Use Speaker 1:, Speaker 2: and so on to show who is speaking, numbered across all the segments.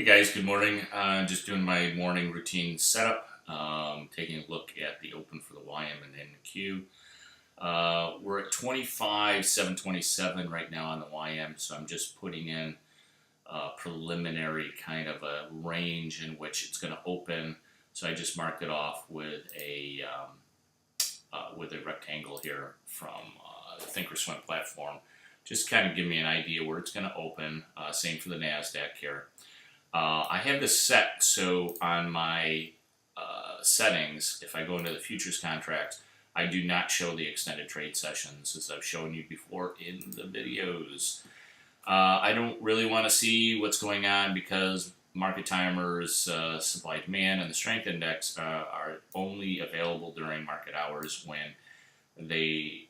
Speaker 1: Hey guys, good morning. Just doing my morning routine setup. Taking a look at the open for the YM and NQ. We're at 25,727 right now on the YM, so I'm just putting in a preliminary kind of a range in which it's going to open. So I just marked it off with a rectangle here from the Thinkorswim platform. Just kind of give me an idea where it's going to open. Same for the NASDAQ here. I have this set so on my settings, if I go into the futures contracts, I do not show the extended trade sessions as I've shown you before in the videos. I don't really want to see what's going on because market timers, supply demand, and the strength index are only available during market hours when the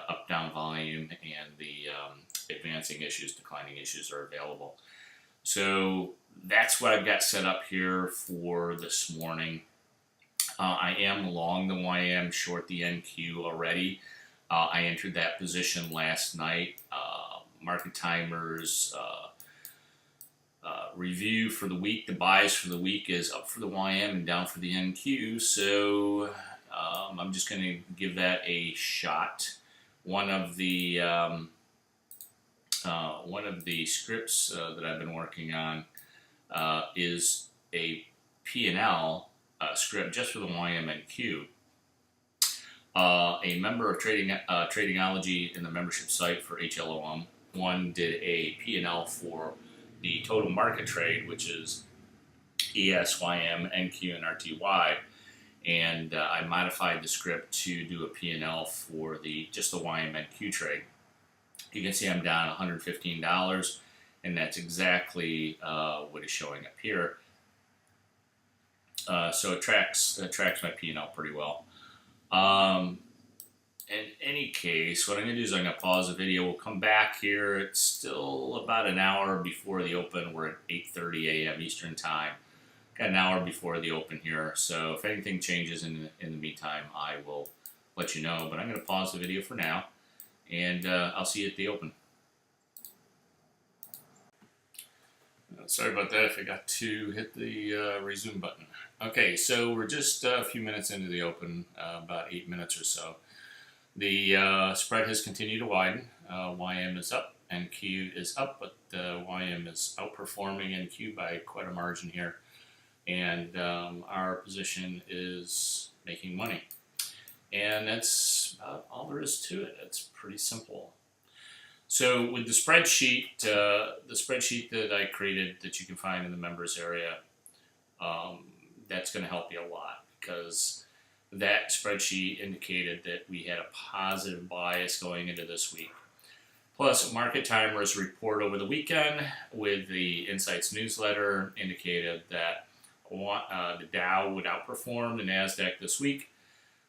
Speaker 1: up-down volume and the advancing issues, declining issues are available. So that's what I've got set up here for this morning. I am long the YM, short the NQ already. I entered that position last night. Market timers review for the week. The buys for the week is up for the YM and down for the NQ. So I'm just going to give that a shot. One of the scripts that I've been working on is a P&L script just for the YMNQ. A member of Tradingology in the membership site for HLOM1 did a P&L for the total market trade, which is ES, YM, NQ, and RTY. And I modified the script to do a P&L for just the YMNQ trade. You can see I'm down $115, and that's exactly what is showing up here. So it tracks my P&L pretty well. In any case, what I'm going to do is I'm going to pause the video. We'll come back here. It's still about an hour before the open. We're at 8:30 a.m. Eastern Time. Got an hour before the open here. So if anything changes in the meantime, I will let you know. But I'm going to pause the video for now, and I'll see you at the open. Sorry about that. I forgot to hit the resume button. Okay, so we're just a few minutes into the open, about 8 minutes or so. The spread has continued to widen. YM is up, NQ is up, but YM is outperforming NQ by quite a margin here. And our position is making money. And that's about all there is to it. It's pretty simple. So with the spreadsheet that I created that you can find in the members area, that's going to help you a lot because that spreadsheet indicated that we had a positive bias going into this week. Plus, Market Timers report over the weekend with the Insights newsletter indicated that the Dow would outperform the NASDAQ this week.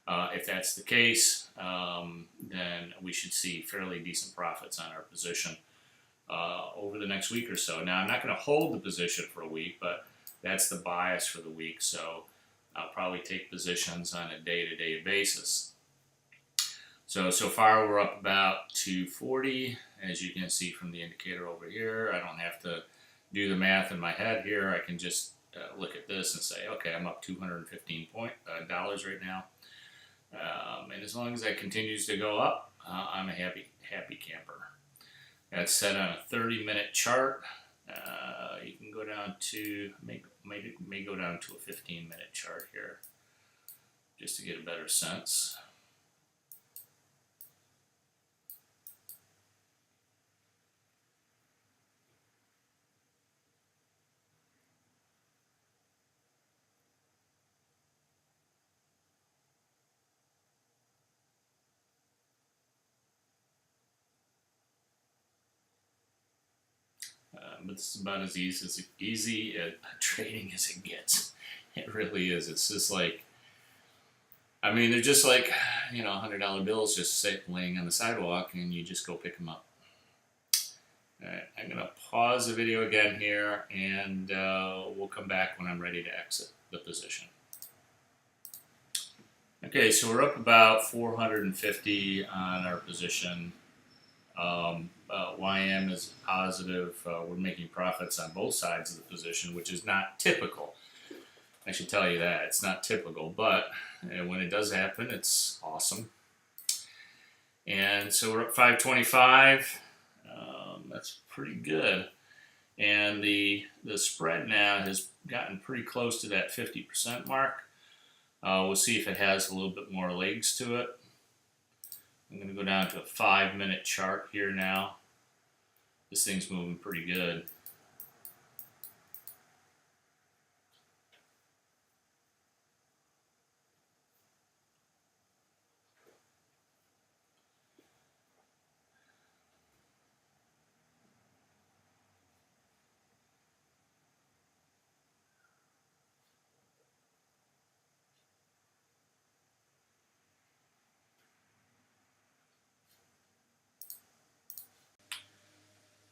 Speaker 1: If that's the case, then we should see fairly decent profits on our position over the next week or so. Now, I'm not going to hold the position for a week, but that's the bias for the week, so I'll probably take positions on a day-to-day basis. So far we're up about 240, as you can see from the indicator over here. I don't have to do the math in my head here. I can just look at this and say, okay, I'm up $215 right now. And as long as that continues to go up, I'm a happy camper. That's set on a 30-minute chart. You can go down to may go down to a 15-minute chart here, just to get a better sense. But this is about as easy at trading as it gets. It really is. It's just like, I mean, they're just like, $100 bills just laying on the sidewalk, and you just go pick them up. All right, I'm going to pause the video again here, and we'll come back when I'm ready to exit the position. Okay, so we're up about 450 on our position. YM is positive. We're making profits on both sides of the position, which is not typical. I should tell you that. It's not typical, but when it does happen, it's awesome. And so we're up 525. That's pretty good. And the spread now has gotten pretty close to that 50% mark. We'll see if it has a little bit more legs to it. I'm going to go down to a 5-minute chart here now. This thing's moving pretty good.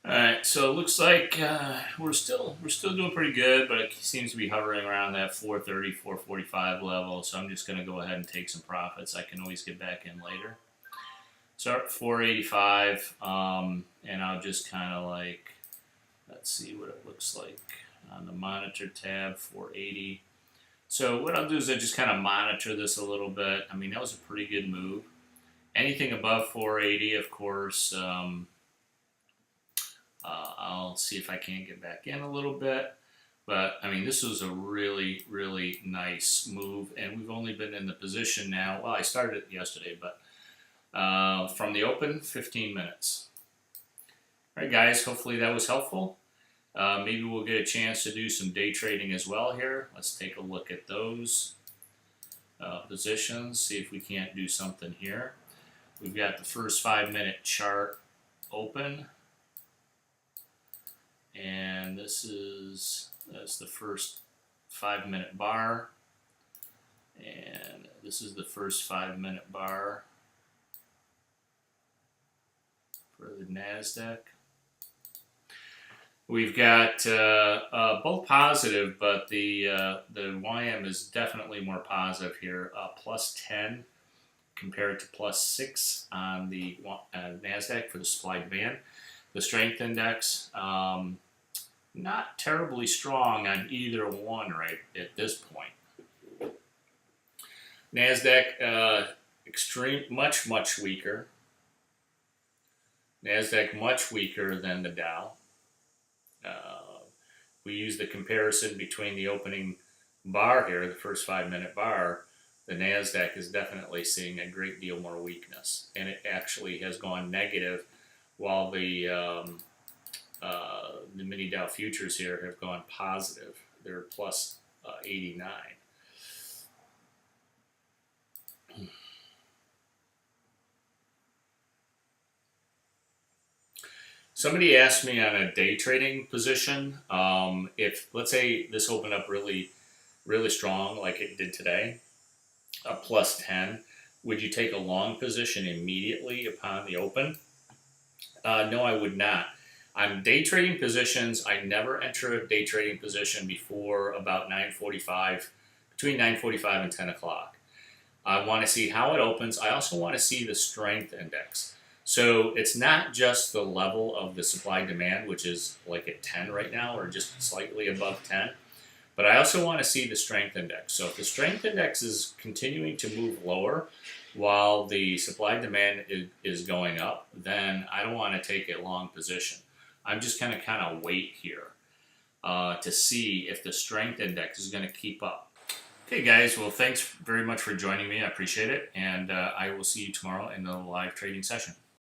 Speaker 1: All right, so it looks like we're still doing pretty good, but it seems to be hovering around that 430, 445 level. So I'm just going to go ahead and take some profits. I can always get back in later. So at 485, and I'll just kind of like, let's see what it looks like on the monitor tab, 480. So what I'll do is I just kind of monitor this a little bit. I mean, that was a pretty good move. Anything above 480, of course. I'll see if I can't get back in a little bit. But, I mean, this was a really, really nice move. And we've only been in the position now. Well, I started it yesterday, but from the open, 15 minutes. All right, guys, hopefully that was helpful. Maybe we'll get a chance to do some day trading as well here. Let's take a look at those positions, see if we can't do something here. We've got the first 5-minute chart open. And that's the first 5-minute bar, and this is the first 5-minute bar for the NASDAQ. We've got both positive, but the YM is definitely more positive here, plus 10 compared to plus 6 on the NASDAQ for the supply demand. The strength index, not terribly strong on either one right at this point. NASDAQ, much weaker. NASDAQ much weaker than the Dow. We use the comparison between the opening bar here, the first 5-minute bar. The NASDAQ is definitely seeing a great deal more weakness, and it actually has gone negative, while the mini Dow futures here have gone positive. They're plus 89. Somebody asked me on a day trading position, if, let's say, this opened up really, really strong like it did today, plus 10, would you take a long position immediately upon the open? No, I would not. On day trading positions, I never enter a day trading position before about 9:45, between 9:45 and 10 o'clock. I want to see how it opens. I also want to see the strength index. So it's not just the level of the supply demand, which is like at 10 right now, or just slightly above 10. But I also want to see the strength index. So if the strength index is continuing to move lower while the supply demand is going up, then I don't want to take a long position. I'm just going to kind of wait here to see if the strength index is going to keep up. Okay, guys, well, thanks very much for joining me. I appreciate it. And I will see you tomorrow in the live trading session.